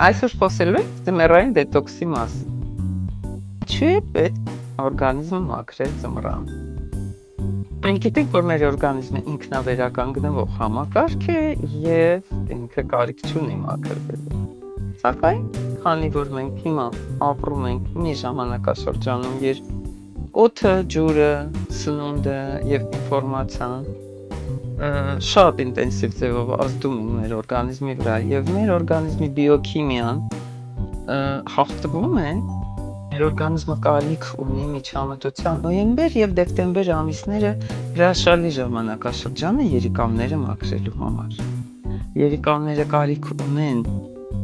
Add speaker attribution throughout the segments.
Speaker 1: Այսօր խոսելու ենք ձմեռային դետոքսի մասին։ Չի է պետք օրգանիզմը մաքրել ձմռան։ Մենք գիտենք, որ մեր օրգանիզմը ինքնավերականգնվող համակարգ է եւ ինքը կարիք չունի մաքրվելու։ Սակայն, քանի որ մենք հիմա ապրում ենք մի ժամանակաշրջանում, երբ օդը, ջուրը, սնունդը եւ ինֆորմացիան շատ ինտենսիվ ձևով ազդում են մեր օրգանիզմի վրա եւ մեր օրգանիզմի բիոքիմիան հաղթվում է, մեր օրգանիզմը կարիք ունի միջամտության։ Նոյեմբեր եւ դեկտեմբեր ամիսները հրաշալի ժամանակաշրջան է երիկամները մաքրելու համար։ Երիկամները կարիք ունեն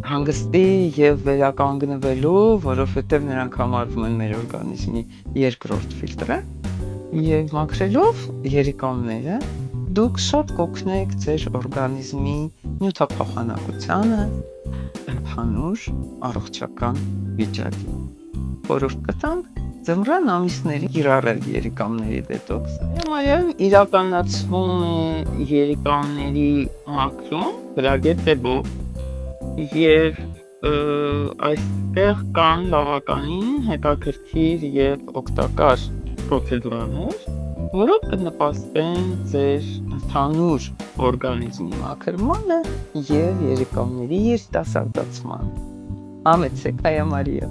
Speaker 1: հանգստի եւ վերականգնվելու, որովհետեւ նրանք համարվում են մեր օրգանիզմի երկրորդ ֆիլտրը եւ մաքրելով երիկամները դուք շատ կօգնեք ձեր օրգանիզմի նյութափոխանակությանը, ընդհանուր առողջական վիճակին։ Խորհուրդ կտանք ձմռան ամիսների կիրառել երիկամների դետոքսը։ Այո, իրականացվում է երիկամների մաքրում գրագետելով եւ այստեղ կան բավականին հետաքրքիր եւ օգտակար պրոցեդուրաներ, որոնք կնպաստեն ձեր ընդհանուր օրգանիզմի մաքրմանը եւ երիկամների երիտասարդացմանը։ Համեցեք, Այա Մարիա։